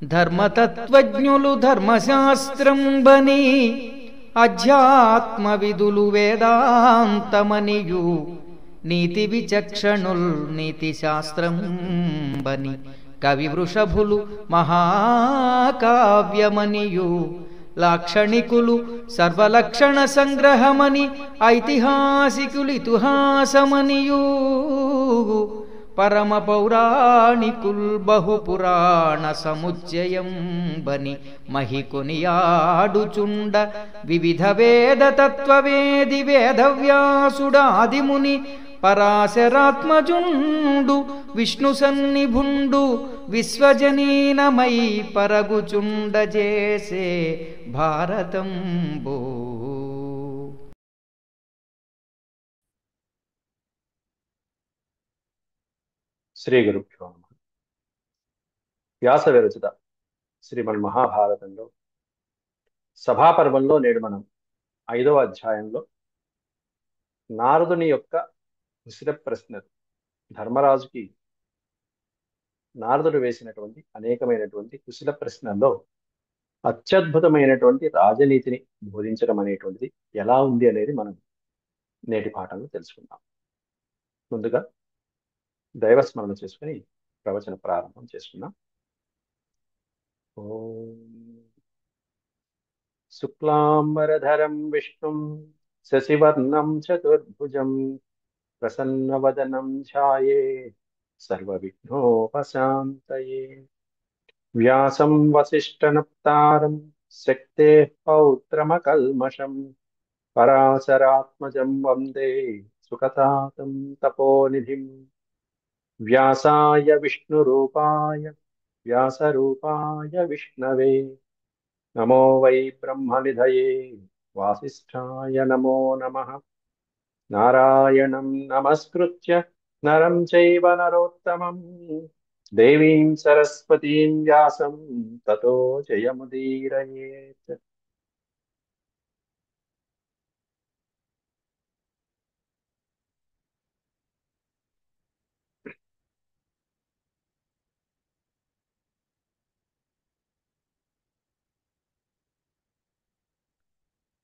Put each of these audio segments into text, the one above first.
ధర్మతత్వజ్ఞులు ధర్మశాస్త్రం బని అధ్యాత్మ విదులు వేదాంతమనియు నీతి విచక్షణుల్ నీతి శాస్త్రం బని కవి వృషభులు మహాకావ్యమనియు లాక్షణికులు సర్వలక్షణ సంగ్రహమని ఐతిహాసికులు ఇతిహాసమనియు పరమ పౌరాణికుల్ బహుపురాణ సముచ్చయం బని మహికొనియాడుచుండ వివిధ వేద తత్వవేది వేదవ్యాసుడాదిముని పరాశరాత్మజుండు విష్ణు సన్నిభుండు విశ్వజనీనమై పరగుచుండజేసే భారతంబో. శ్రీ గురుభ్యో నమః. వ్యాస విరచిత శ్రీమన్ మహాభారతంలో సభాపర్వంలో నేడు మనం 5వ అధ్యాయంలో నారదుని యొక్క కుశల ప్రశ్నలు, ధర్మరాజుకి నారదుడు వేసినటువంటి అనేకమైనటువంటి కుశల ప్రశ్నల్లో అత్యద్భుతమైనటువంటి రాజనీతిని బోధించడం అనేటువంటిది ఎలా ఉంది అనేది మనం నేటి పాఠంలో తెలుసుకుందాం. ముందుగా దైవస్మరణ చేసుకుని ప్రవచన ప్రారంభం చేసుకున్నాం. ఓం శుక్లాంబరధరం విష్ణుం శశివర్ణం చతుర్భుజం ప్రసన్నవదనం ధ్యాయే సర్వవిఘ్నోపశాంతయే. వ్యాసం వసిష్ఠనప్తారం శక్తేః పౌత్రమకల్మషం పరాశరాత్మజం వందే సుఖతాతం తపోనిధిం. వ్యాసాయ విష్ణురూపాయ వ్యాసరూపాయ విష్ణవే నమో వై బ్రహ్మనిధయే వాసిష్ఠాయ నమో నమః. నారాయణం నమస్కృత్య నరం చైవ నరోత్తమం దేవీం సరస్వతీం వ్యాసం తతో జయముదీరయేత్.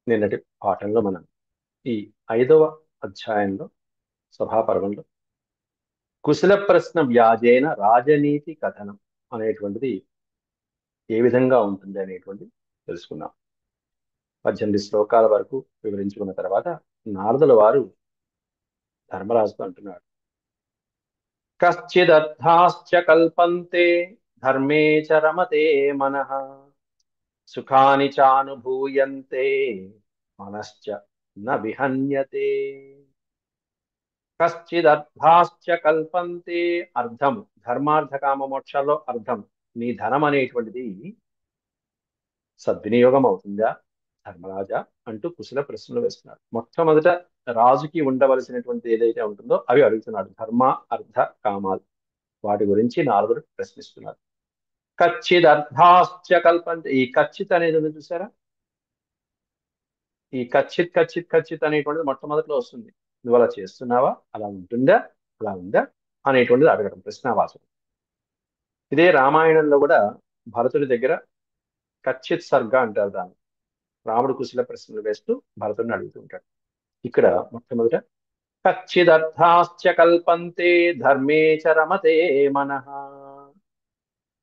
నిన్నటి పాఠంలో మనం ఈ 5వ అధ్యాయంలో సభాపర్వంలో కుశల ప్రశ్న వ్యాజేన రాజనీతి కథనం అనేటువంటిది ఏ విధంగా ఉంటుంది అనేటువంటిది తెలుసుకున్నాం. 18 శ్లోకాల వరకు వివరించుకున్న తర్వాత నారదుల వారు ధర్మరాజుతో అంటున్నాడు, కశ్చిదర్థాశ్చ కల్పంతే ధర్మే చ రమతే మనః సుఖాని చానుభూయంతే మనశ్చ న విహన్యతే. కశ్చిదర్థాశ్చ కల్పంతే, అర్థం ధర్మార్థ కామ మోక్షాల్లో అర్థం నీ ధనం అనేటువంటిది సద్వినియోగం అవుతుందా ధర్మరాజా అంటూ కుశల ప్రశ్నలు వేస్తున్నాడు. మొట్టమొదట రాజుకి ఉండవలసినటువంటి ఏదైతే ఉంటుందో అవి అడుగుతున్నాడు. ధర్మ అర్థ కామాలు, వాటి గురించి నారదుడు ప్రశ్నిస్తున్నాడు. కచ్చిదర్థాశ్చ కల్పంతే, ఈ కచ్చిత్ అనేది ఉంది చూసారా, ఈ కచ్చిత్ కచ్చిత్ కచ్చిత్ అనేటువంటిది మొట్టమొదటిలో వస్తుంది. నువ్వు అలా చేస్తున్నావా, అలా ఉంటుందా, అలా ఉందా అనేటువంటిది అడగడం, ప్రశ్నావాచకం. ఇదే రామాయణంలో కూడా భరతుడి దగ్గర కచ్చిత్ సర్గ అంటారు దాన్ని. రాముడు కుశల ప్రశ్నలు వేస్తూ భరతుడిని అడుగుతూ ఉంటాడు. ఇక్కడ మొట్టమొదట కచ్చిదర్థాశ్చ కల్పంతే ధర్మే చ రమతే మనః.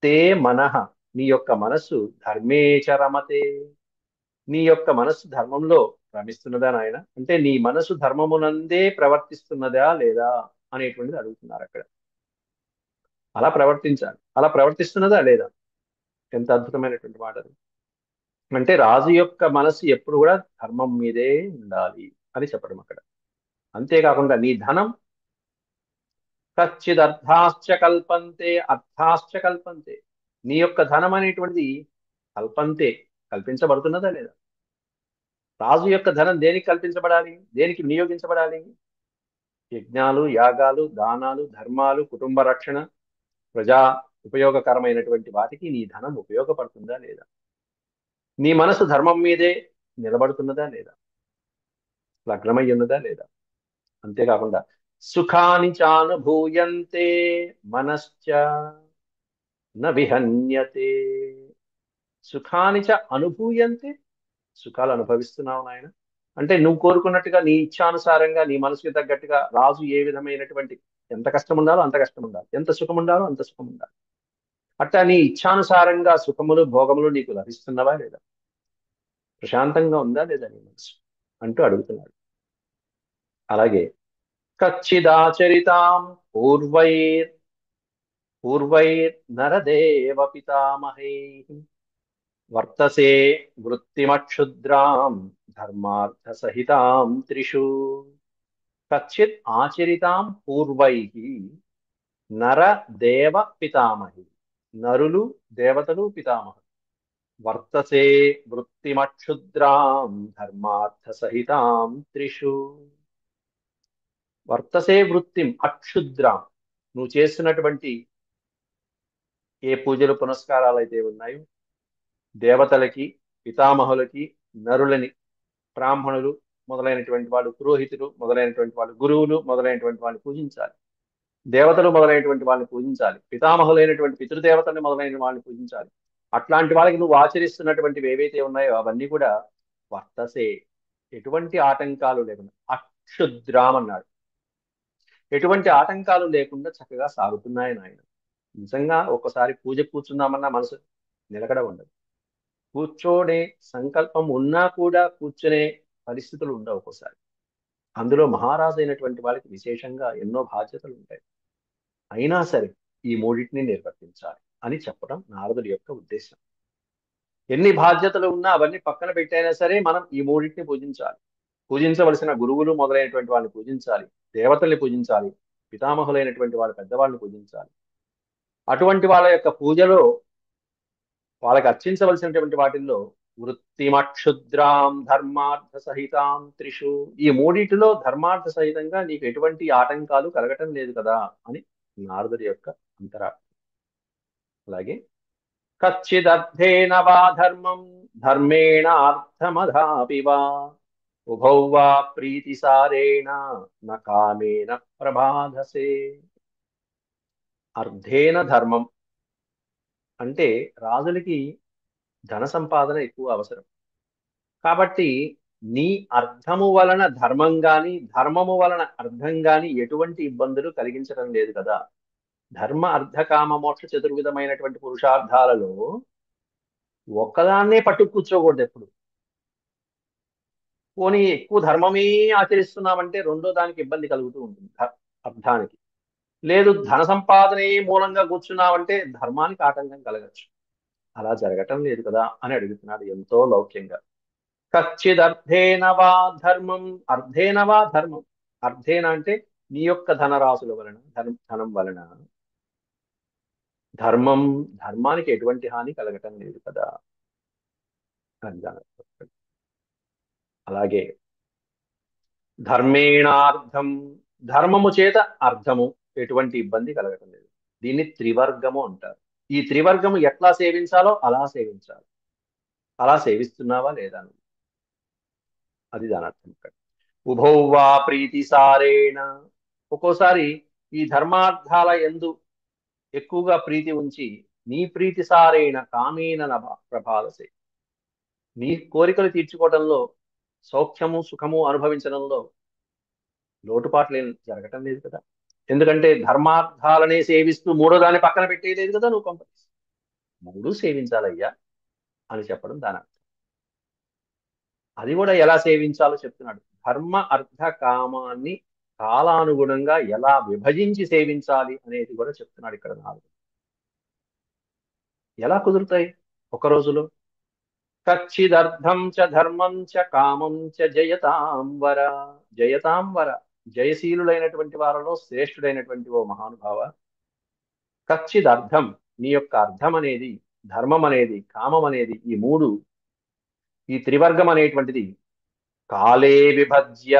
తే మనః, నీ యొక్క మనస్సు, ధర్మే చ రమతే, నీ యొక్క మనస్సు ధర్మంలో రమిస్తున్నదా నాయన, అంటే నీ మనసు ధర్మమునందే ప్రవర్తిస్తున్నదా లేదా అనేటువంటిది అడుగుతున్నారు అక్కడ. అలా ప్రవర్తించాలి, అలా ప్రవర్తిస్తున్నదా లేదా. ఎంత అద్భుతమైనటువంటి మాట అది. అంటే రాజు యొక్క మనసు ఎప్పుడు కూడా ధర్మం మీదే ఉండాలి అని చెప్పడం అక్కడ. అంతేకాకుండా నీ ధనం, కచ్చిదర్థాశ్చ కల్పంతే, అర్థాశ్చ కల్పంతే, నీ యొక్క ధనం అనేటువంటిది కల్పంతే, కల్పించబడుతున్నదా లేదా. రాజు యొక్క ధనం దేనికి కల్పించబడాలి, దేనికి వినియోగించబడాలి. యజ్ఞాలు, యాగాలు, దానాలు, ధర్మాలు, కుటుంబ రక్షణ, ప్రజా ఉపయోగకరమైనటువంటి వాటికి నీ ధనం ఉపయోగపడుతుందా లేదా. నీ మనసు ధర్మం మీదే నిలబడుతున్నదా లేదా, లగ్నమై ఉన్నదా లేదా. అంతేకాకుండా సుఖాని చానుభూయంతే మనశ్చ, న విహన్యతే సుఖాని చ అనుభూయంతే సుఖాలు అనుభవిస్తున్నావు నాయన. అంటే నువ్వు కోరుకున్నట్టుగా నీ ఇచ్ఛానుసారంగా నీ మనసుకి తగ్గట్టుగా రాజు ఏ విధమైనటువంటి ఎంత కష్టం ఉండాలో అంత కష్టం ఉండాలి, ఎంత సుఖం ఉండాలో అంత సుఖం ఉండాలి. అట్లా నీ ఇచ్ఛానుసారంగా సుఖములు భోగములు నీకు లభిస్తున్నవా లేదా, ప్రశాంతంగా ఉందా లేదా నీ మనసు అంటూ అడుగుతున్నాడు. అలాగే కచ్చిదాచరితాం పూర్వైర్నరదేవ పితామహై వర్తసే వృత్తిమక్షుద్రాం ధర్మార్థ సహితాం త్రిషు కచ్చిత్ ఆచరితాం పూర్వైః నర దేవ పితామహి నరులు దేవతలు పితామహులు వర్తసే వృత్తిమక్షుద్రాం ధర్మార్థ సహితాం త్రిషు వర్తసే వృత్తిం అక్షుద్రాం నువ్వు చేస్తున్నటువంటి ఏ పూజలు పునస్కారాలు అయితే ఉన్నాయో దేవతలకి పితామహులకి నరులని బ్రాహ్మణులు మొదలైనటువంటి వాళ్ళు పురోహితులు మొదలైనటువంటి వాళ్ళు గురువులు మొదలైనటువంటి వాళ్ళని పూజించాలి, దేవతలు మొదలైనటువంటి వాళ్ళని పూజించాలి, పితామహులైనటువంటి పితృదేవతల్ని మొదలైన వాళ్ళని పూజించాలి. అట్లాంటి వాళ్ళకి నువ్వు ఆచరిస్తున్నటువంటివి ఏవైతే ఉన్నాయో అవన్నీ కూడా వర్తసే ఎటువంటి ఆటంకాలు లేకుండా అక్షుద్రాం అన్నాడు. ఎటువంటి ఆటంకాలు లేకుండా చక్కగా సాగుతున్నాయని ఆయన. నిజంగా ఒక్కసారి పూజ కూర్చున్నామన్నా మనసు నిలకడ ఉండదు. కూర్చోనే సంకల్పం ఉన్నా కూడా కూర్చునే పరిస్థితులు ఉండవు ఒక్కోసారి. అందులో మహారాజు అయినటువంటి వాళ్ళకి విశేషంగా ఎన్నో బాధ్యతలు ఉంటాయి. అయినా సరే ఈ మూడింటిని నిర్వర్తించాలి అని చెప్పడం నారదుడి యొక్క ఉద్దేశం. ఎన్ని బాధ్యతలు ఉన్నా అవన్నీ పక్కన పెట్టైనా సరే మనం ఈ మూడింటిని పూజించాలి. పూజించవలసిన గురువులు మొదలైనటువంటి వాళ్ళని పూజించాలి, దేవతల్ని పూజించాలి, పితామహులైనటువంటి వాళ్ళ పెద్దవాళ్ళని పూజించాలి. అటువంటి వాళ్ళ యొక్క పూజలో వాళ్ళకి అర్చించవలసినటువంటి వాటిల్లో వృత్తిమక్షుద్రాం ధర్మార్థ సహితాం త్రిషు ఈ మూడిటిలో ధర్మార్థ సహితంగా నీకు ఎటువంటి ఆటంకాలు కలగటం లేదు కదా అని నారదుడి యొక్క అంతరార్థం. అలాగే కచ్చిదర్థేన వా ధర్మం ధర్మేణ అర్థమధాపి వా ఉభౌ వా ప్రీతిసారేణ న కామేన ప్రభాధసే. అర్థేన ధర్మం అంటే రాజులకి ధన సంపాదన ఎక్కువ అవసరం కాబట్టి నీ అర్థము వలన ధర్మం గాని ధర్మము వలన అర్థం గాని ఎటువంటి ఇబ్బందులు కలిగించడం లేదు కదా. ధర్మ అర్థ కామ మోక్ష చతుర్విధమైనటువంటి పురుషార్థాలలో ఒక్కదాన్నే పట్టు కూర్చోకూడదు ఎప్పుడు. పోనీ ఎక్కువ ధర్మమే ఆచరిస్తున్నామంటే రెండో దానికి ఇబ్బంది కలుగుతూ ఉంటుంది అర్థానికి. లేదు ధన సంపాదనే మూలంగా కూర్చున్నామంటే ధర్మానికి ఆటంకం కలగచ్చు. అలా జరగటం లేదు కదా అని అడుగుతున్నాడు ఎంతో లౌక్యంగా. కచ్చిదర్థేన వా ధర్మం అర్థేన వా ధర్మం అర్థేన అంటే నీ యొక్క ధనరాశుల వలన ధనం వలన ధర్మానికి ఎటువంటి హాని కలగటం లేదు కదా అని అలాగే ధర్మేణార్థం ధర్మము చేత అర్థము ఎటువంటి ఇబ్బంది కలగటం లేదు. దీన్ని త్రివర్గము అంటారు. ఈ త్రివర్గము ఎట్లా సేవించాలో అలా సేవించాలి. అలా సేవిస్తున్నావా లేదా అది దాని అర్థం. ఉభౌ వా ప్రీతిసారేణ ఒక్కోసారి ఈ ధర్మార్థాల యందు ఎక్కువగా ప్రీతి ఉంచి నీ ప్రీతిసారేణ కామేన ప్రభావసే నీ కోరికలు తీర్చుకోవడంలో సౌఖ్యము సుఖము అనుభవించడంలో లోటుపాట్లు ఏం జరగటం లేదు కదా. ఎందుకంటే ధర్మార్థాలనే సేవిస్తూ మూడో దాన్ని పక్కన పెట్టేయలేదు కదా నువ్వు కంపెనీ. మూడు సేవించాలయ్యా అని చెప్పడం దాని అర్థం. అది కూడా ఎలా సేవించాలో చెప్తున్నాడు. ధర్మ అర్థ కామాన్ని కాలానుగుణంగా ఎలా విభజించి సేవించాలి అనేది కూడా చెప్తున్నాడు ఇక్కడ. నాలుగు ఎలా కుదురుతాయి ఒక రోజులో. కచ్చిదర్థం చ ధర్మం చ కామం చ జయతాంబర జయతాంబర జయశీలుడైనటువంటి వారిలో శ్రేష్ఠుడైనటువంటి ఓ మహానుభావ. కచ్చిదర్థం నీ యొక్క అర్థం అనేది ధర్మం అనేది కామం అనేది ఈ మూడు ఈ త్రివర్గం అనేటువంటిది కాలే విభజ్య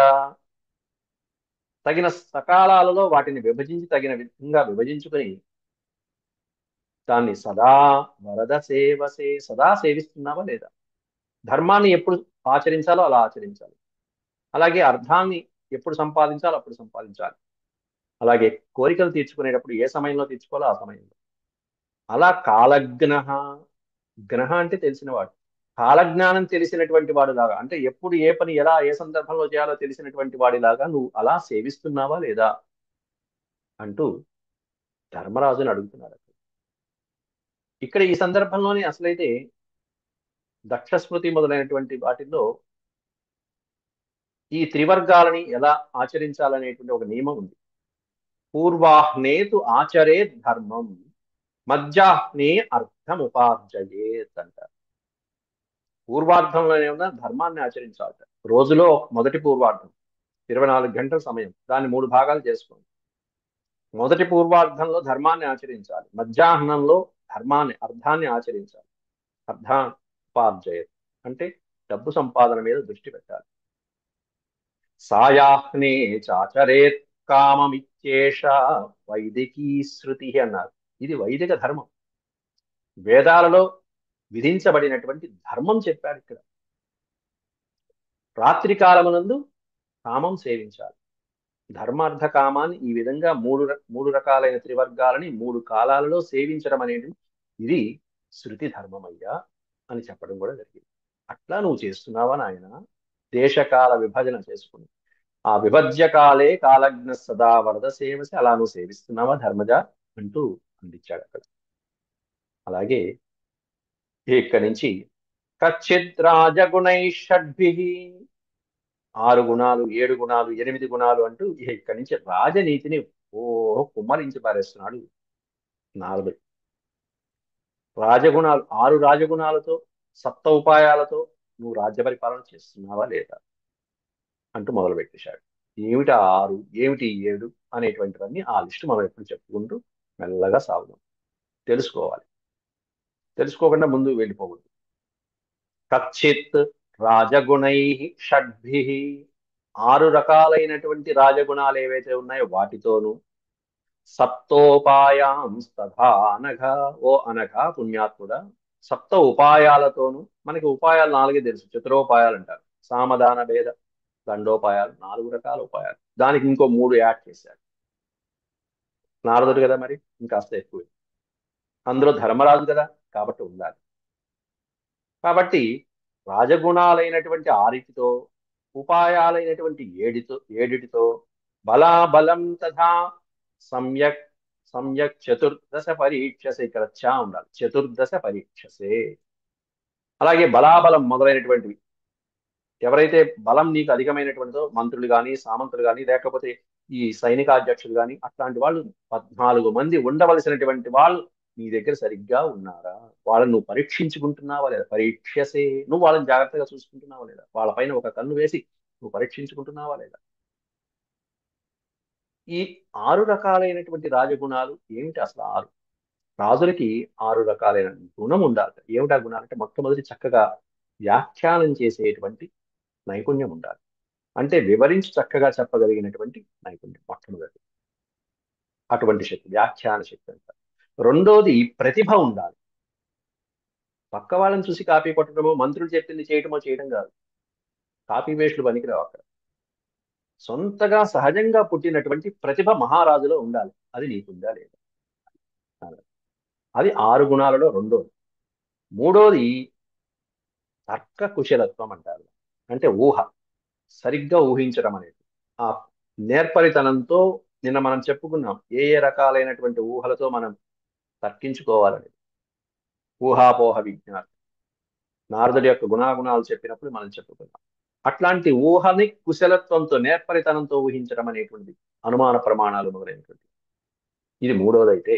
తగిన సకాలాలలో వాటిని విభజించి తగిన విధంగా విభజించుకొని దాన్ని సదా వరద సేవసే సదా సేవిస్తున్నావా లేదా. ధర్మాన్ని ఎప్పుడు ఆచరించాలో అలా ఆచరించాలి. అలాగే అర్థాన్ని ఎప్పుడు సంపాదించాలో అప్పుడు సంపాదించాలి. అలాగే కోరికలు తీర్చుకునేటప్పుడు ఏ సమయంలో తీర్చుకోవాలో ఆ సమయంలో అలా కాలజ్ఞ, గ్రహ అంటే తెలిసినవాడు, కాలజ్ఞానం తెలిసినటువంటి వాడిలాగా, అంటే ఎప్పుడు ఏ పని ఎలా ఏ సందర్భంలో చేయాలో తెలిసినటువంటి వాడిలాగా నువ్వు అలా సేవిస్తున్నావా లేదా అంటూ ధర్మరాజుని అడుగుతున్నాడు. ఇక్కడ ఈ సందర్భంలోనే అసలైతే దక్షస్మృతి మొదలైనటువంటి వాటిల్లో ఈ త్రివర్గాలని ఎలా ఆచరించాలనేటువంటి ఒక నియమం ఉంది. పూర్వాహ్నేతు ఆచరేత్ ధర్మం, మధ్యాహ్నే అర్థముపార్జయేత్ అంటారు. పూర్వార్ధంలోనే ఉన్న ధర్మాన్ని ఆచరించాలట. రోజులో మొదటి పూర్వార్ధం 24 గంటల సమయం, దాన్ని 3 భాగాలు చేసుకోండి. మొదటి పూర్వార్ధంలో ధర్మాన్ని ఆచరించాలి, మధ్యాహ్నంలో అర్థాన్ని ఆచరించాలి, అర్థాపార్జయేత్ అంటే డబ్బు సంపాదన మీద దృష్టి పెట్టాలి. సాయాహ్నే చాచరేత్ కామమిత్యేష వైదికీ శృతి అన్నారు. ఇది వైదిక ధర్మం, వేదాలలో విధించబడినటువంటి ధర్మం చెప్పాడు ఇక్కడ. రాత్రి కాలమునందు కామం సేవించాలి. ధర్మార్థ కామాన్ని ఈ విధంగా మూడు రకాలైన త్రివర్గాలని 3 కాలాలలో సేవించడం అనేది ఇది శృతి ధర్మమయ్యా అని చెప్పడం కూడా జరిగింది. అట్లా నువ్వు చేస్తున్నావా నాయన? దేశకాల విభజన చేసుకుని ఆ విభజ్య కాలే కాలజ్ఞ సదా వరద సేవసి, అలా నువ్వు సేవిస్తున్నావా ధర్మజ అంటూ అందించాడు అక్కడ. అలాగే ఇక్కడి నుంచి కచ్చిత్ రాజగుణై షడ్భి, 6 గుణాలు 7 గుణాలు 8 గుణాలు అంటూ ఇక్కడి నుంచి రాజనీతిని కుమ్మరించి పారేస్తున్నాడు నారదుడు. రాజగుణాలు 6 రాజగుణాలతో సప్త ఉపాయాలతో నువ్వు రాజ్య పరిపాలన చేస్తున్నావా లేదా అంటూ మొదలు పెట్టేశాడు. ఏమిటి 6 ఏమిటి 7 అనేటువంటివన్నీ ఆ లిస్టు మనం ఎప్పుడు చెప్పుకుంటూ మెల్లగా సాగుదాం. తెలుసుకోవాలి, తెలుసుకోకుండా ముందు వెళ్ళిపోకూడదు. కచ్చిత్ రాజగుణై షడ్భి, 6 రకాలైనటువంటి రాజగుణాలు ఏవైతే ఉన్నాయో వాటితోనూ, సప్తోపాయాంస్తథా అనఘ, ఓ అనఘ పుణ్యాత్ముడా, సప్త ఉపాయాలతోనూ, మనకి ఉపాయాలు 4 తెలుసు, చతురోపాయాలు అంటారు. సామదాన భేద దండోపాయాలు 4 రకాల ఉపాయాలు, దానికి ఇంకో 3 యాడ్ చేశాడు నారదుడు కదా, మరి ఇంకాస్త ఎక్కువ. అందులో ధర్మరాజు కదా కాబట్టి ఉండాలి. కాబట్టి రాజగుణాలైనటువంటి 6టితో, ఉపాయాలైనటువంటి 7టితో, బలాబలం తథా సమ్యక్ సమ్యక్ చతుర్దశ పరీక్షసే, ఇక్కడ చా ఉండాలి, చతుర్దశ పరీక్షసే. అలాగే బలాబలం మొదలైనటువంటివి, ఎవరైతే బలం నీకు అధికమైనటువంటిదో, మంత్రులు కానీ సామంతులు కానీ లేకపోతే ఈ సైనికాధ్యక్షులు కానీ, అట్లాంటి వాళ్ళు 14 మంది ఉండవలసినటువంటి వాళ్ళు నీ దగ్గర సరిగ్గా ఉన్నారా, వాళ్ళని నువ్వు పరీక్షించుకుంటున్నావా లేదా, పరీక్షసే, నువ్వు వాళ్ళని జాగ్రత్తగా చూసుకుంటున్నావా లేదా, వాళ్ళపైన ఒక కన్ను వేసి నువ్వు పరీక్షించుకుంటున్నావా లేదా. ఈ 6 రకాలైనటువంటి రాజగుణాలు ఏమిటి అసలు? 6 రాజులకి 6 రకాలైన గుణం ఉండాలి. ఏమిటా గుణాలంటే, మొట్టమొదటి చక్కగా వ్యాఖ్యానం చేసేటువంటి నైపుణ్యం ఉండాలి. అంటే వివరించి చక్కగా చెప్పగలిగినటువంటి నైపుణ్యం మొట్టమొదటి, అటువంటి శక్తి, వ్యాఖ్యాన శక్తి అంటారు. రెండోది ప్రతిభ ఉండాలి. పక్క వాళ్ళని చూసి కాపీ కొట్టడమో, మంత్రులు చెప్పింది చేయడం కాదు. కాపీ వేస్టులు పనికిరావు అక్కడ. సొంతగా సహజంగా పుట్టినటువంటి ప్రతిభ మహారాజులో ఉండాలి. అది నీకుందా లేదా? అది 6 గుణాలలో రెండోది. మూడోది తర్క కుశలత్వం అంటారు. అంటే ఊహ, సరిగ్గా ఊహించడం అనేది. ఆ నేర్పరితనంతో నిన్న మనం చెప్పుకున్నాం ఏ రకాలైనటువంటి ఊహలతో మనం తర్కించుకోవాలని. ఊహాపోహ విజ్ఞానం, నారదుడి యొక్క గుణాగుణాలు చెప్పినప్పుడు మనం చెప్పుకున్నాం. అట్లాంటి ఊహని కుశలత్వంతో, నేర్పరితనంతో ఊహించడం అనేటువంటిది అనుమాన ప్రమాణాలు మొదలైనటువంటి ఇది మూడోదైతే,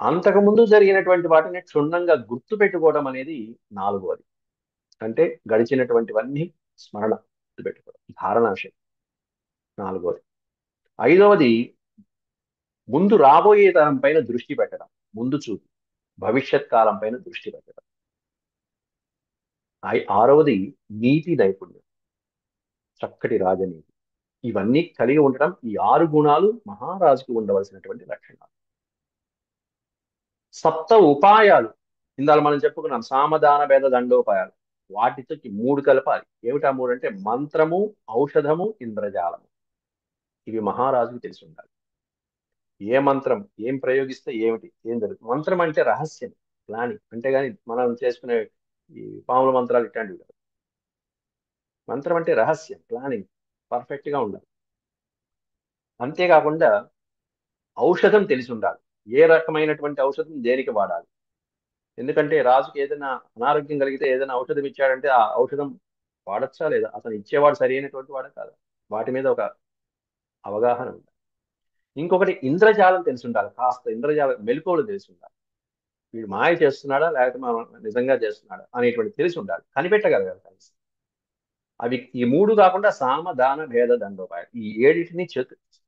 అంతకుముందు జరిగినటువంటి వాటిని క్షుణ్ణంగా గుర్తు పెట్టుకోవడం అనేది 4వది. అంటే గడిచినటువంటివన్నీ స్మరణ గుర్తుపెట్టుకోవడం, ధారణాశక్తి 4వది. 5వది ముందు రాబోయే తరం పైన దృష్టి పెట్టడం, ముందు చూపు, భవిష్యత్ కాలం పైన దృష్టి పెట్టడం. 6వది నీతి నైపుణ్యం, చక్కటి రాజనీతి. ఇవన్నీ కలిగి ఉండడం, ఈ 6 గుణాలు మహారాజుకు ఉండవలసినటువంటి లక్షణాలు. సప్త ఉపాయాలు ఇందాక మనం చెప్పుకున్నాం, సామదాన భేద దండోపాయాలు, వాటితో 3 కలపాలి. ఏమిటా 3 అంటే మంత్రము, ఔషధము, ఇంద్రజాలము. ఇవి మహారాజుకు తెలిసి ఉండాలి. ఏ మంత్రం ఏం ప్రయోగిస్తే ఏమిటి ఏం జరుగుతుంది. మంత్రం అంటే రహస్యం, ప్లానింగ్. అంటే కానీ మనం చేసుకునే ఈ పాముల మంత్రాలు ఇట్లాంటివి కాదు. మంత్రం అంటే రహస్యం, ప్లానింగ్, పర్ఫెక్ట్ గా ఉండాలి. అంతేకాకుండా ఔషధం తెలిసి ఉండాలి. ఏ రకమైనటువంటి ఔషధం దేనికి వాడాలి. ఎందుకంటే రాజుకి ఏదైనా అనారోగ్యం కలిగితే ఏదైనా ఔషధం ఇచ్చాడంటే ఆ ఔషధం వాడచ్చా లేదా, అతను ఇచ్చేవాడు సరి అయినటువంటి వాడు కాదు. వాటి మీద ఒక అవగాహన ఉండాలి. ఇంకొకటి ఇంద్రజాలం తెలిసి ఉండాలి. కాస్త ఇంద్రజాలం మెలకువలు తెలిసి ఉండాలి. వీడు మాయ చేస్తున్నాడా లేకపోతే మనం నిజంగా చేస్తున్నాడా అనేటువంటి తెలిసి ఉండాలి. కనిపెట్టగలగాలి కలిసి. అవి ఈ మూడు కాకుండా సామ దాన భేద దండోపాయాలు, ఈ ఏడింటిని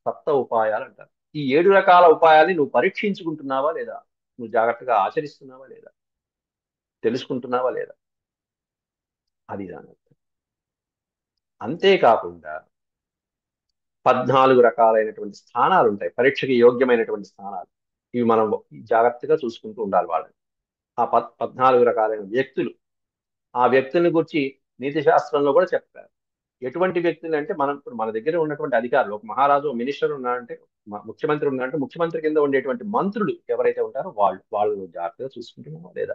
సప్త ఉపాయాలు అంటారు. ఈ 7 రకాల ఉపాయాల్ని నువ్వు పరీక్షించుకుంటున్నావా లేదా, నువ్వు జాగ్రత్తగా ఆచరిస్తున్నావా లేదా, తెలుసుకుంటున్నావా లేదా, అది దాని అర్థం. అంతేకాకుండా 14 రకాలైనటువంటి స్థానాలు ఉంటాయి, పరీక్షకి యోగ్యమైనటువంటి స్థానాలు. ఇవి మనం జాగ్రత్తగా చూసుకుంటూ ఉండాలి వాళ్ళని. ఆ 14 రకాలైన వ్యక్తులు, ఆ వ్యక్తుల్ని గురించి నీతి శాస్త్రంలో కూడా చెప్పారు. ఎటువంటి వ్యక్తులు అంటే మనం ఇప్పుడు మన దగ్గర ఉన్నటువంటి అధికారులు, ఒక మహారాజు మినిస్టర్ ఉన్నారంటే, ముఖ్యమంత్రి ఉన్నారంటే ముఖ్యమంత్రి కింద ఉండేటువంటి మంత్రులు ఎవరైతే ఉంటారో వాళ్ళు జాగ్రత్తగా చూసుకుంటున్నామా లేదా.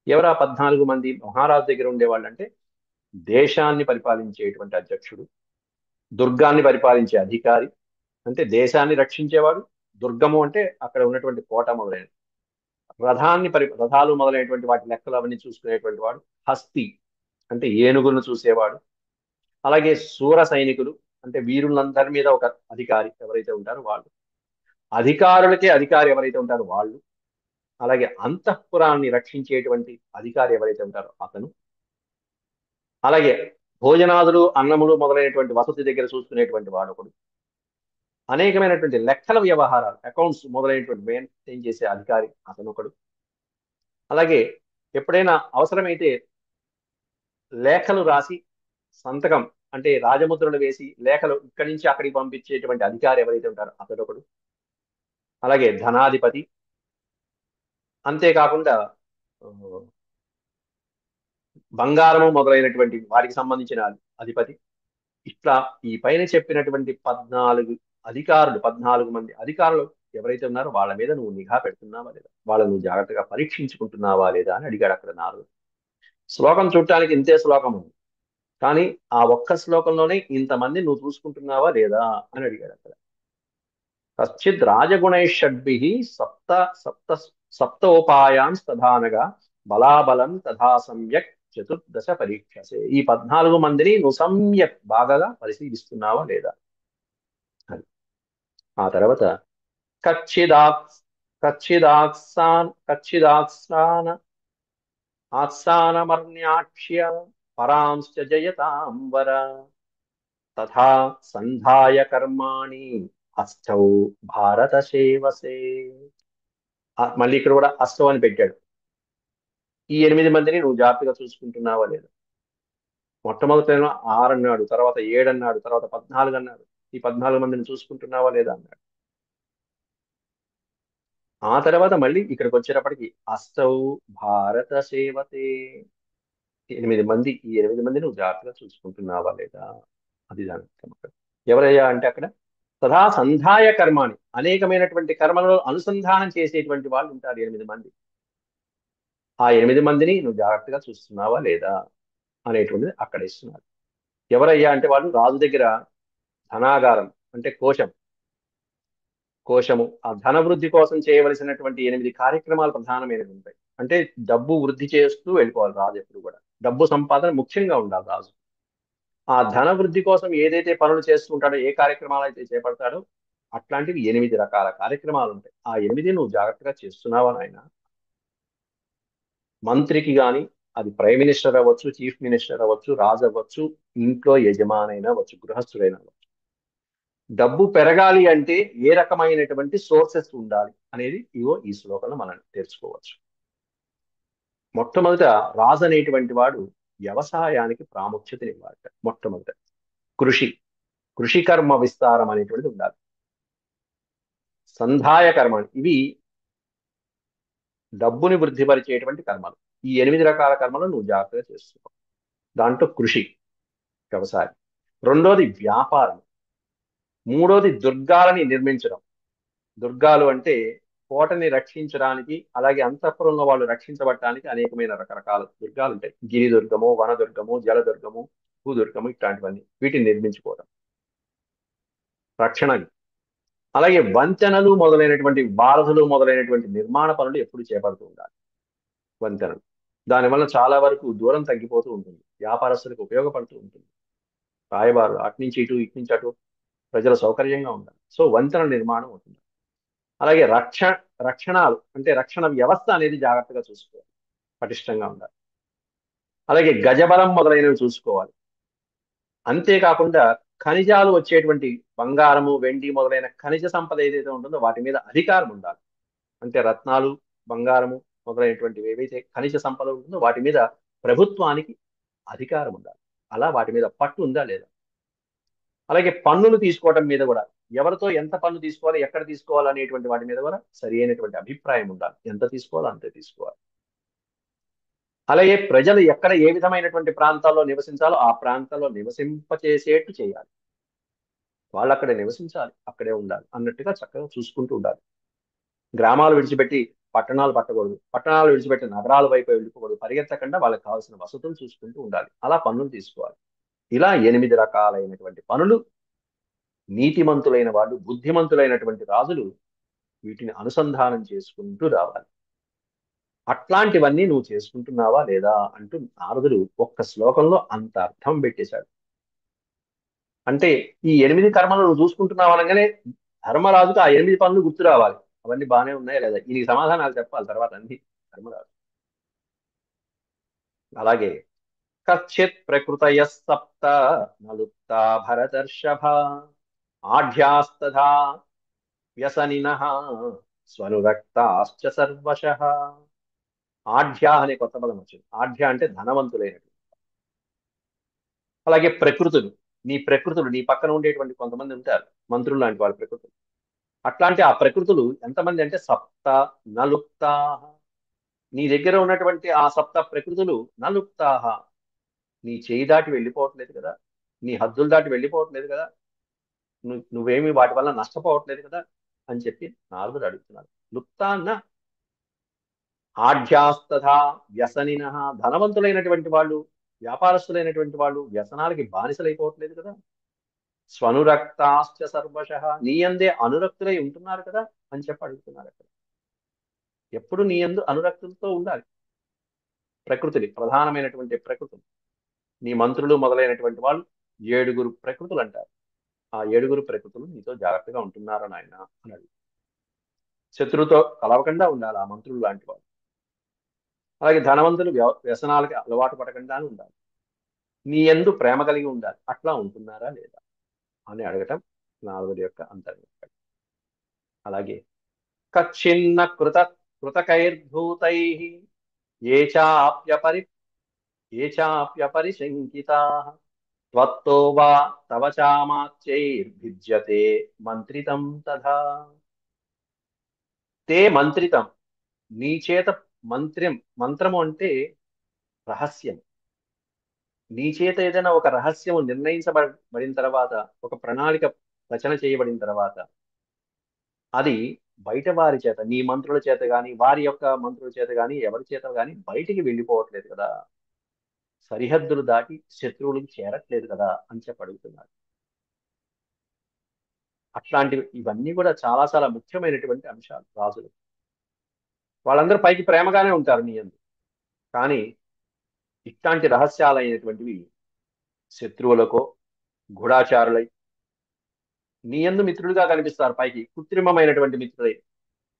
ఎవరా 14 మంది మహారాజు దగ్గర ఉండేవాళ్ళు అంటే, దేశాన్ని పరిపాలించేటువంటి అధ్యక్షుడు, దుర్గాన్ని పరిపాలించే అధికారి, అంటే దేశాన్ని రక్షించేవాడు, దుర్గము అంటే అక్కడ ఉన్నటువంటి కోట మొదలైన రథాలు మొదలైనటువంటి వాటి లెక్కలు అవన్నీ చూసుకునేటువంటి వాడు, హస్తి అంటే ఏనుగులను చూసేవాడు, అలాగే శూర సైనికులు అంటే వీరులందరి మీద ఒక అధికారి ఎవరైతే ఉంటారో వాళ్ళు, అధికారులకే అధికారి ఎవరైతే ఉంటారో వాళ్ళు, అలాగే అంతఃపురాన్ని రక్షించేటువంటి అధికారి ఎవరైతే ఉంటారో అతను, అలాగే భోజనాదులు అన్నములు మొదలైనటువంటి వసతి దగ్గర చూసుకునేటువంటి వాడు ఒకడు, అనేకమైనటువంటి లెక్కల వ్యవహారాలు అకౌంట్స్ మొదలైనటువంటి మెయింటైన్ చేసే అధికారి అతను ఒకడు, అలాగే ఎప్పుడైనా అవసరమైతే లేఖలు రాసి సంతకం అంటే రాజముద్రలు వేసి లేఖలు ఇక్కడి నుంచి అక్కడికి పంపించేటువంటి అధికారి ఎవరైతే ఉంటారో అతడొకడు, అలాగే ధనాధిపతి, అంతేకాకుండా బంగారము మొదలైనటువంటి వారికి సంబంధించిన అధిపతి. ఇట్లా ఈ పైన చెప్పినటువంటి 14 అధికారులు, 14 మంది అధికారులు ఎవరైతే ఉన్నారో వాళ్ళ మీద నువ్వు నిఘా పెడుతున్నావా లేదా, వాళ్ళని నువ్వు జాగ్రత్తగా పరీక్షించుకుంటున్నావా లేదా అని అడిగాడు అక్కడ నారదుడు. శ్లోకం చూడటానికి ఇంతే శ్లోకం ఉంది, కానీ ఆ ఒక్క శ్లోకంలోనే ఇంతమంది నువ్వు చూసుకుంటున్నావా లేదా అని అడిగాడు అక్కడ. కశ్చిత్ రాజగుణైషడ్భి సప్త సప్త సప్తోపాయాన్ తథానగా బలాబలం తథా సమ్యక్ చతుర్దశ పరీక్షసే. ఈ 14 మందిని నువ్వు సమ్యక్ బాగా పరిశీలిస్తున్నావా లేదా అని. ఆ తర్వాత కచ్చిదాక్సాన ఆత్సానమర్ణ్యాక్ష్య పరాంశ్చ జయతాంబర తథా సంధాయ కర్మాణి అష్టౌ భారత సేవసే. మళ్ళీ ఇక్కడ కూడా అష్టం అని పెట్టాడు. ఈ 8 మందిని నువ్వు జాగ్రత్తగా చూసుకుంటున్నావా లేదా. మొట్టమొదటి 6 అన్నాడు, తర్వాత 7 అన్నాడు, తర్వాత 14 అన్నాడు. ఈ 14 మందిని చూసుకుంటున్నావా లేదా అన్నాడు. ఆ తర్వాత మళ్ళీ ఇక్కడికి వచ్చేటప్పటికి అష్టౌ భారత సేవతే, 8 మంది, ఈ 8 మంది నువ్వు జాగ్రత్తగా చూసుకుంటున్నావా లేదా, అది దాని అర్థం. ఎవరయ్యా అంటే అక్కడ తథా సంధాయ కర్మాని, అనేకమైనటువంటి కర్మలలో అనుసంధానం చేసేటువంటి వాళ్ళు ఉంటారు 8 మంది. ఆ 8 మందిని నువ్వు జాగ్రత్తగా చూస్తున్నావా లేదా అనేటువంటిది అక్కడ ఇస్తున్నారు. ఎవరయ్యా అంటే వాళ్ళు రాజు దగ్గర ధనాగారం అంటే కోశము, ఆ ధన వృద్ధి కోసం చేయవలసినటువంటి 8 కార్యక్రమాలు ప్రధానమైనవి ఉంటాయి. అంటే డబ్బు వృద్ధి చేస్తూ వెళ్ళిపోవాలి రాజు ఎప్పుడు కూడా. డబ్బు సంపాదన ముఖ్యంగా ఉండాలి రాజు. ఆ ధన వృద్ధి కోసం ఏదైతే పనులు చేస్తూ ఉంటాడో, ఏ కార్యక్రమాలు అయితే చేపడతాడో అట్లాంటివి 8 రకాల కార్యక్రమాలు ఉంటాయి. ఆ 8 నువ్వు జాగ్రత్తగా చేస్తున్నావా నాయన. మంత్రికి కానీ, అది ప్రైమ్ మినిస్టర్ అవ్వచ్చు, చీఫ్ మినిస్టర్ అవ్వచ్చు, రాజు అవ్వచ్చు, ఇంట్లో యజమానైనా అవ్వచ్చు, గృహస్థుడైనా అవ్వచ్చు. డబ్బు పెరగాలి అంటే ఏ రకమైనటువంటి సోర్సెస్ ఉండాలి అనేది ఈ శ్లోకంలో మనం తెలుసుకోవచ్చు. మొట్టమొదట రాజు అనేటువంటి వాడు వ్యవసాయానికి ప్రాముఖ్యతనివ్వాలి. మొట్టమొదట కృషి కర్మ విస్తారం అనేటువంటిది ఉండాలి. సంధాయ కర్మ, ఇవి డబ్బుని వృద్ధిపరిచేటువంటి కర్మలు. ఈ 8 రకాల కర్మలు నువ్వు జాగ్రత్తగా చేస్తున్నావు. దాంట్లో కృషి వ్యవసాయం, రెండోది వ్యాపారం, మూడోది దుర్గాలని నిర్మించడం, దుర్గాలు అంటే కోటని రక్షించడానికి, అలాగే అంతఃపురంలో వాళ్ళు రక్షించబడటానికి అనేకమైన రకరకాల దుర్గాలు ఉంటాయి. గిరి దుర్గము, వన దుర్గము, జల దుర్గము, భూదుర్గము, ఇట్లాంటివన్నీ వీటిని నిర్మించుకోవడం రక్షణ. అలాగే వంతెనలు మొదలైనటువంటి వారధులు మొదలైనటువంటి నిర్మాణ పనులు ఎప్పుడు చేపడుతూ ఉండాలి. వంతెనలు దానివల్ల చాలా వరకు దూరం తగ్గిపోతూ ఉంటుంది, వ్యాపారస్తులకు ఉపయోగపడుతూ ఉంటుంది. రాయబారు అటు నుంచి ఇటు అటు ప్రజల సౌకర్యంగా ఉండాలి. సో వంతెన నిర్మాణం అవుతుంది. అలాగే రక్షణాలు అంటే రక్షణ వ్యవస్థ అనేది జాగ్రత్తగా చూసుకోవాలి, పటిష్టంగా ఉండాలి. అలాగే గజబలం మొదలైనవి చూసుకోవాలి. అంతేకాకుండా ఖనిజాలు వచ్చేటువంటి బంగారము, వెండి మొదలైన ఖనిజ సంపద ఏదైతే ఉంటుందో వాటి మీద అధికారం ఉండాలి. అంటే రత్నాలు, బంగారము మొదలైనటువంటి ఏవైతే ఖనిజ సంపద ఉంటుందో వాటి మీద ప్రభుత్వానికి అధికారం ఉండాలి. అలా వాటి మీద పట్టు ఉందా లేదా. అలాగే పన్నులు తీసుకోవడం మీద కూడా ఎవరితో ఎంత పన్ను తీసుకోవాలి, ఎక్కడ తీసుకోవాలి అనేటువంటి వాటి మీద కూడా సరి అయినటువంటి అభిప్రాయం ఉండాలి. ఎంత తీసుకోవాలో అంతే తీసుకోవాలి. అలాగే ప్రజలు ఎక్కడ ఏ విధమైనటువంటి ప్రాంతాల్లో నివసించాలో ఆ ప్రాంతాల్లో నివసింపచేసేట్టు చేయాలి. వాళ్ళు అక్కడే నివసించాలి, అక్కడే ఉండాలి అన్నట్టుగా చక్కగా చూసుకుంటూ ఉండాలి. గ్రామాలు విడిచిపెట్టి పట్టణాలు పట్టకూడదు, పట్టణాలు విడిచిపెట్టి నగరాల వైపు వెళ్ళిపోకూడదు. పరిగెత్తకుండా వాళ్ళకి కావాల్సిన వసతులు చూసుకుంటూ ఉండాలి. అలా పన్నులు తీసుకోవాలి. ఇలా 8 రకాలైనటువంటి పనులు నీతిమంతులైన వాళ్ళు, బుద్ధిమంతులైనటువంటి రాజులు వీటిని అనుసంధానం చేసుకుంటూ రావాలి. అట్లాంటివన్నీ నువ్వు చేసుకుంటున్నావా లేదా అంటూ నారదుడు ఒక్క శ్లోకంలో అంత అర్థం పెట్టేశాడు. అంటే ఈ 8 కర్మలు నువ్వు చూసుకుంటున్నావు అనగానే ధర్మరాజుకు ఆ 8 పనులు గుర్తు రావాలి. అవన్నీ బాగానే ఉన్నాయా లేదా, ఈ సమాధానాలు చెప్పాలి తర్వాత అన్ని ధర్మరాజు. అలాగే కచ్చిత్ ప్రకృతయ సప్త నలుప్తా భరతర్షభ ఆఢ్యాస్తథా వ్యసనినః స్వనురక్తాశ్చ సర్వశః. ఆఢ్య అనే కొత్త పదం వచ్చింది. ఆఢ్య అంటే ధనవంతులైనటువంటి. అలాగే ప్రకృతులు, నీ పక్కన ఉండేటువంటి కొంతమంది ఉంటారు, మంత్రులు లాంటి వాళ్ళ ప్రకృతులు. అట్లాంటి ఆ ప్రకృతులు ఎంతమంది అంటే సప్త నలుప్తాహ. నీ దగ్గర ఉన్నటువంటి ఆ సప్త ప్రకృతులు నలుప్తాహ, నీ చేయి దాటి వెళ్ళిపోవట్లేదు కదా, నీ హద్దులు దాటి వెళ్ళిపోవట్లేదు కదా, నువ్వేమి వాటి వల్ల నష్టపోవట్లేదు కదా అని చెప్పి నారదుడు అడుగుతున్నాడు. లుప్తాన్న ఆఢ్యాస్తథా వ్యసనిన, ధనవంతులైనటువంటి వాళ్ళు, వ్యాపారస్తులైనటువంటి వాళ్ళు వ్యసనాలకి బానిసలైపోవట్లేదు కదా. స్వనురక్తాశ్చ సర్వశ, నీ అందే అనురక్తులై ఉంటున్నారు కదా అని చెప్పి అడుగుతున్నారు. అక్కడ ఎప్పుడు నీ యందు అనురక్తులతో ఉండాలి. ప్రకృతిని, ప్రధానమైనటువంటి ప్రకృతులు, నీ మంత్రులు మొదలైనటువంటి వాళ్ళు 7 ప్రకృతులు అంటారు. ఆ 7 ప్రకృతులు నీతో జాగ్రత్తగా ఉంటున్నారా నాయన అని అడుగు. శత్రువుతో కలవకుండా ఉండాలి ఆ మంత్రులు లాంటి వాళ్ళు. అలాగే ధనవంతులు వ్యసనాలకి అలవాటు పడకుండా ఉండాలి. నీ యందు ప్రేమ కలిగి ఉండాలి. అట్లా ఉంటున్నారా లేదా అని అడగటం నారదుడి యొక్క అంతర్గతం. అలాగే కచ్చిన్న కృతకైర్భూతై ఏ చాప్యపరిశంకితా త్వత్తో వా తవ చామాత్యైర్భిద్యతే మంత్రితం తథా. తే మంత్రితం, నీ చేత మంత్రము అంటే రహస్యం. నీ చేత ఏదైనా ఒక రహస్యం నిర్ణయించబడిన తర్వాత, ఒక ప్రణాళిక రచన చేయబడిన తర్వాత అది బయట వారి చేత, నీ మంత్రుల చేత గాని, వారి యొక్క మంత్రుల చేత గాని, ఎవరి చేత గాని బయటికి వెళ్ళిపోవట్లేదు కదా, సరిహద్దులు దాటి శత్రువులకు చేరట్లేదు కదా అని చెప్పి అడుగుతున్నారు. అట్లాంటివి ఇవన్నీ కూడా చాలా చాలా ముఖ్యమైనటువంటి అంశాలు రాజులు. వాళ్ళందరూ పైకి ప్రేమగానే ఉంటారు నీ యందు, కానీ ఇట్లాంటి రహస్యాలైనటువంటివి శత్రువులకో, గూఢాచారులై నీ యందు మిత్రులుగా కనిపిస్తారు, పైకి కృత్రిమమైనటువంటి మిత్రులై.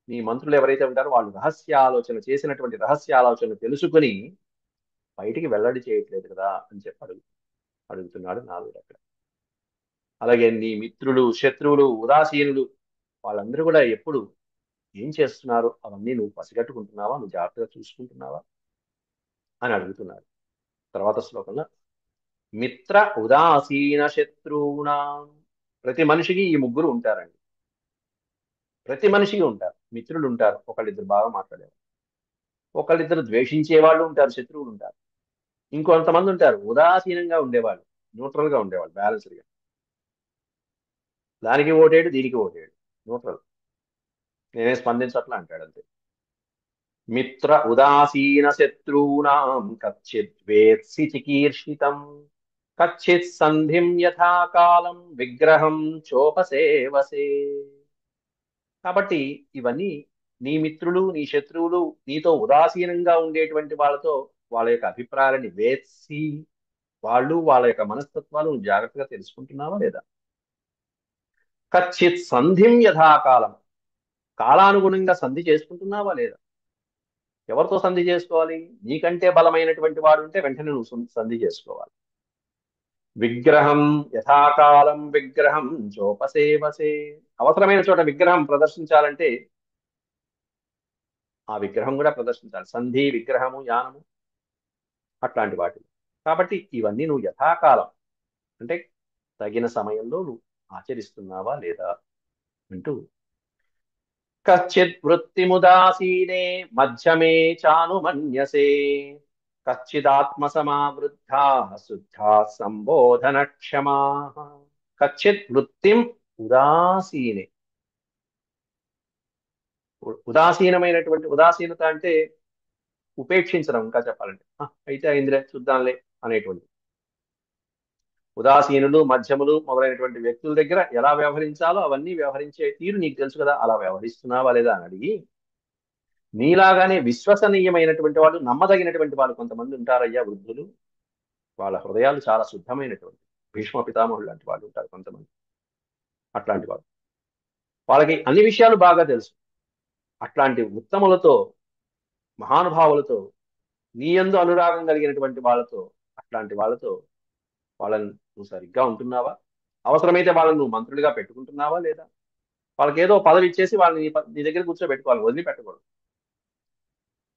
నీ మంత్రులు ఎవరైతే ఉంటారో వాళ్ళు చేసినటువంటి రహస్యాలోచనలు తెలుసుకుని బయటికి వెల్లడి చేయట్లేదు కదా అని చెప్పి అడుగుతున్నాడు నారదుడు అక్కడ. అలాగే నీ మిత్రులు, శత్రువులు, ఉదాసీనులు వాళ్ళందరూ కూడా ఎప్పుడు ఏం చేస్తున్నారు అవన్నీ నువ్వు పసిగట్టుకుంటున్నావా, నువ్వు జాగ్రత్తగా చూసుకుంటున్నావా అని అడుగుతున్నాడు. తర్వాత శ్లోకంలో మిత్ర ఉదాసీన శత్రువునా. ప్రతి మనిషికి ఈ ముగ్గురు ఉంటారండి. ప్రతి మనిషికి ఉంటారు. మిత్రులు ఉంటారు, ఒకళ్ళిద్దరు బాగా మాట్లాడేవారు, ఒకళ్ళిద్దరు ద్వేషించే వాళ్ళు ఉంటారు, శత్రువులు ఉంటారు. ఇంకొంతమంది ఉంటారు ఉదాసీనంగా ఉండేవాళ్ళు, న్యూట్రల్ గా ఉండేవాళ్ళు, బ్యాలెన్స్డ్ గా. దానికి ఓటేడు, దీనికి ఓటేడు, న్యూట్రల్. నేనే స్పందించట్లా అంటాడు అంతే. మిత్ర ఉదాసీన శత్రూనాం కచ్చిత్ వేత్సి చికీర్షితం కచ్చిత్ సంధిం యథా కాలం విగ్రహం చోపసేవసే. కాబట్టి ఇవన్నీ నీ మిత్రులు నీ శత్రువులు నీతో ఉదాసీనంగా ఉండేటువంటి వాళ్ళతో వాళ్ళ యొక్క అభిప్రాయాలని వేసి వాళ్ళు వాళ్ళ యొక్క మనస్తత్వాలు నువ్వు జాగ్రత్తగా తెలుసుకుంటున్నావా లేదా? కచ్చిత్ సంధిం యథాకాలం, కాలానుగుణంగా సంధి చేసుకుంటున్నావా లేదా? ఎవరితో సంధి చేసుకోవాలి? నీకంటే బలమైనటువంటి వాడు ఉంటే వెంటనే నువ్వు సంధి చేసుకోవాలి. విగ్రహం యథాకాలం విగ్రహం చోపసేవసే. అవసరమైన చోట విగ్రహం ప్రదర్శించాలంటే ఆ విగ్రహం కూడా ప్రదర్శించాలి. సంధి విగ్రహము యానము అట్లాంటి వాటి. కాబట్టి ఇవన్నీ నువ్వు యథాకాలం అంటే తగిన సమయంలో నువ్వు ఆచరిస్తున్నావా లేదా అంటూ కశ్చిత్ వృత్తిముదాసీనే మధ్యమే చానుమన్యసే కచ్చిదాత్మ సమావృద్ధా శుద్ధా సంబోధన క్షమా. కచ్చిత్ వృత్తిం ఉదాసీనే. ఉదాసీనమైనటువంటి ఉదాసీనత అంటే ఉపేక్షించడం, ఇంకా చెప్పాలంటే అయితే అయిందిలే చూద్దాంలే అనేటువంటి. ఉదాసీనులు మధ్యములు మొదలైనటువంటి వ్యక్తుల దగ్గర ఎలా వ్యవహరించాలో అవన్నీ వ్యవహరించే తీరు నీకు తెలుసు కదా, అలా వ్యవహరిస్తున్నావా లేదా అని అడిగి, నీలాగానే విశ్వసనీయమైనటువంటి వాళ్ళు నమ్మదగినటువంటి వాళ్ళు కొంతమంది ఉంటారయ్యా వృద్ధులు, వాళ్ళ హృదయాలు చాలా శుద్ధమైనటువంటి భీష్మ పితామహులు లాంటి వాళ్ళు ఉంటారు కొంతమంది. అట్లాంటి వాళ్ళు, వాళ్ళకి అన్ని విషయాలు బాగా తెలుసు. అట్లాంటి ఉత్తములతో మహానుభావులతో నీ యందు అనురాగం కలిగినటువంటి వాళ్ళతో, అట్లాంటి వాళ్ళతో వాళ్ళని నువ్వు సరిగ్గా ఉంటున్నావా? అవసరమైతే వాళ్ళని నువ్వు మంత్రులుగా పెట్టుకుంటున్నావా లేదా? వాళ్ళకి ఏదో పదవి ఇచ్చేసి వాళ్ళని నీ దగ్గర కూర్చోబెట్టుకోవాలి, వదిలిపెట్టకూడదు.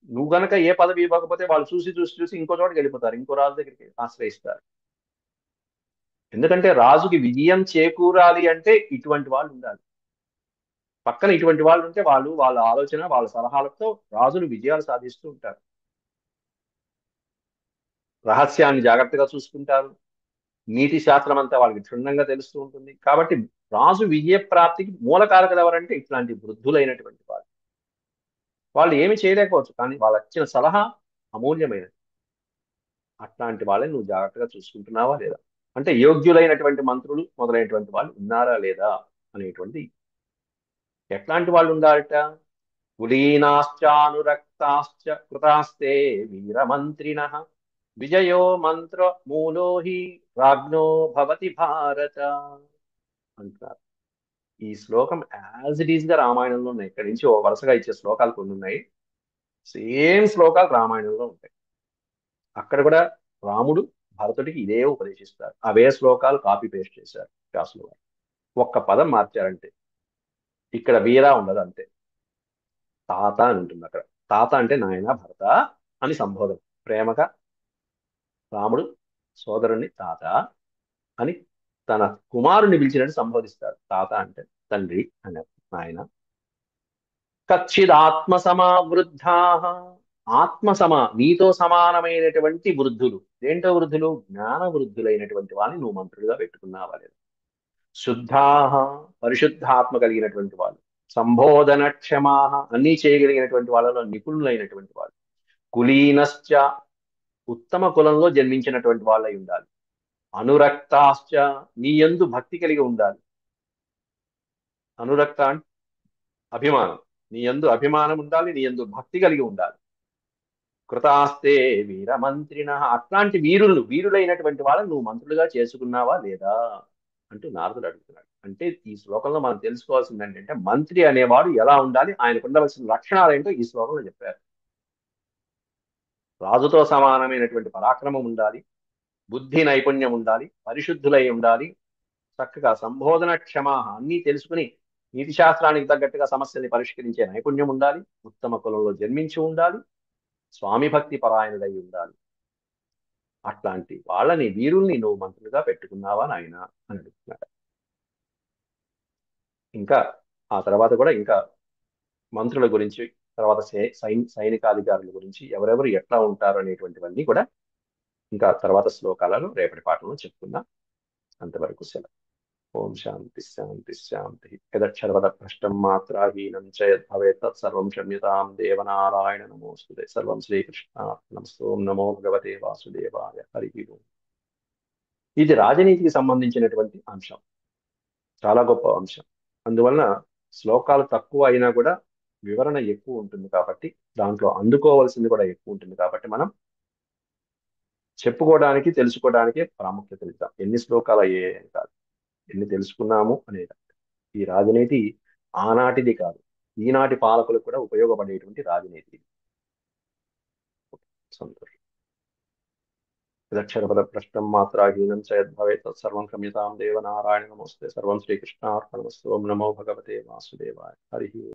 నువ్వు గనక ఏ పదవి ఇవ్వకపోతే వాళ్ళు చూసి చూసి చూసి ఇంకో చోటకి వెళ్ళిపోతారు, ఇంకో రాజు దగ్గరికి ఆశ్రయిస్తారు. ఎందుకంటే రాజుకి విజయం చేకూరాలి అంటే ఇటువంటి వాళ్ళు ఉండాలి. పక్కన ఇటువంటి వాళ్ళు ఉంటే వాళ్ళు వాళ్ళ ఆలోచన వాళ్ళ సలహాలతో రాజులు విజయాలు సాధిస్తూ ఉంటారు. రహస్యాన్ని జాగ్రత్తగా చూసుకుంటారు. నీతి శాస్త్రం అంతా వాళ్ళకి క్షుణ్ణంగా తెలుస్తూ ఉంటుంది. కాబట్టి రాజు విజయ ప్రాప్తికి మూలకారకులు ఎవరంటే ఇట్లాంటి వృద్ధులైనటువంటి వాళ్ళు. వాళ్ళు ఏమి చేయలేకపోవచ్చు, కానీ వాళ్ళు ఇచ్చిన సలహా అమూల్యమైనది. అట్లాంటి వాళ్ళని నువ్వు జాగ్రత్తగా చూసుకుంటున్నావా లేదా? అంటే యోగ్యులైనటువంటి మంత్రులు మొదలైనటువంటి వాళ్ళు ఉన్నారా లేదా అనేటువంటి. ఎట్లాంటి వాళ్ళు ఉండాలట? కులీనాశ్చానురక్తాశ్చ కృతాస్తే వీరమంత్రిణ విజయో మంత్ర మూలో హి రాజ్ఞో భవతి భారత అంటారు. ఈ శ్లోకం యాజ్ ఇట్ ఈస్ గా రామాయణంలో ఉన్నాయి. ఇక్కడి నుంచి ఓ వరుసగా ఇచ్చే శ్లోకాలు కొన్ని ఉన్నాయి. సేమ్ శ్లోకాలు రామాయణంలో ఉంటాయి. అక్కడ కూడా రాముడు భరతుడికి ఇదే ఉపదేశిస్తారు. అవే శ్లోకాలు కాపీ పేస్ట్ చేశారు వ్యాసులు వారు. ఒక్క పదం మార్చారంటే. ఇక్కడ వీరా ఉండదు అంతే, తాత అని ఉంటుంది అక్కడ. తాత అంటే నాయన భరత అని సంబోధన. ప్రేమగా రాముడు సోదరుణ్ణి తాత అని తన కుమారుని పిలిచినట్టు సంబోధిస్తాడు. తాత అంటే తండ్రి అని నాయన. కచ్చిదాత్మ సమావృద్ధా, నీతో సమానమైనటువంటి వృద్ధులు. ఏంటో వృద్ధులు? జ్ఞాన వృద్ధులైనటువంటి వాళ్ళని నువ్వు మంత్రులుగా పెట్టుకున్నావా లేదు? శుద్ధాహ, పరిశుద్ధాత్మ కలిగినటువంటి వాళ్ళు. సంబోధన క్షమాహ, అన్నీ చేయగలిగినటువంటి వాళ్ళలో నిపుణులైనటువంటి వాళ్ళు. కులీనశ్చ, ఉత్తమ కులంలో జన్మించినటువంటి వాళ్ళై ఉండాలి. అనురక్తాశ్చ, నీ యందు భక్తి కలిగి ఉండాలి. అనురక్త అంటే అభిమానం. నీ యందు అభిమానం ఉండాలి, నీ యందు భక్తి కలిగి ఉండాలి. కృతాస్తే వీరమంత్రిణ, అట్లాంటి వీరులైనటువంటి వాళ్ళని నువ్వు మంత్రులుగా చేసుకున్నావా లేదా అంటూ నారదుడు అడుగుతున్నాడు. అంటే ఈ శ్లోకంలో మనం తెలుసుకోవాల్సింది ఏంటంటే మంత్రి అనేవాడు ఎలా ఉండాలి, ఆయనకు ఉండవలసిన లక్షణాలు ఏంటో ఈ శ్లోకంలో చెప్పారు. రాజుతో సమానమైనటువంటి పరాక్రమం ఉండాలి, బుద్ధి నైపుణ్యం ఉండాలి, పరిశుద్ధులై ఉండాలి, చక్కగా సంబోధన క్షమ అన్నీ తెలుసుకుని నీతి శాస్త్రానికి తగ్గట్టుగా సమస్యల్ని పరిష్కరించే నైపుణ్యం ఉండాలి, ఉత్తమ కులంలో జన్మించి ఉండాలి, స్వామి భక్తి పరాయణుడై ఉండాలి. అట్లాంటి వాళ్ళని వీరుల్ని నువ్వు మంత్రులుగా పెట్టుకున్నావా నాయన అని అడుగుతున్నాడు. ఇంకా ఆ తర్వాత కూడా ఇంకా మంత్రుల గురించి, తర్వాత సైనికాధికారుల గురించి ఎవరెవరు ఎట్లా ఉంటారు అనేటువంటివన్నీ కూడా ఇంకా తర్వాత శ్లోకాలలో రేపటి పాఠంలో చెప్పుకుందాం. అంతవరకు సెలవు. ఓం శాంతి శాంతి శాంతి. యదక్షరపదభ్రష్టం మాత్రాహీనం చ యద్భవేత్ తత్సర్వం క్షమ్యతాం దేవనారాయణ నమోస్తుతే. సర్వం శ్రీకృష్ణార్పణమస్తు. ఓం నమో భగవతే వాసుదేవాయ. హరి ఓం. ఇది రాజనీతికి సంబంధించినటువంటి అంశం, చాలా గొప్ప అంశం. అందువలన శ్లోకాలు తక్కువ అయినా కూడా వివరణ ఎక్కువ ఉంటుంది కాబట్టి, దాంట్లో అందుకోవాల్సింది కూడా ఎక్కువ ఉంటుంది కాబట్టి, మనం చెప్పుకోవడానికి తెలుసుకోవడానికి ప్రాముఖ్యత ఇద్దాం. ఎన్ని శ్లోకాలు అయ్యాయి అని కాదు, ఎన్ని తెలుసుకున్నాము అనేది. ఈ రాజనీతి ఆనాటిది కాదు, ఈనాటి పాలకులకు కూడా ఉపయోగపడేటువంటి రాజనీతి. సంతోషం. యదక్షరపదభ్రష్టం మాత్రాహీనం చ యద్భవేత్ తత్సర్వం క్షమ్యతాం దేవనారాయణ నమోస్తుతే. సర్వం శ్రీకృష్ణార్పణమస్తు. ఓం నమో భగవతే వాసుదేవాయ. హరి ఓం.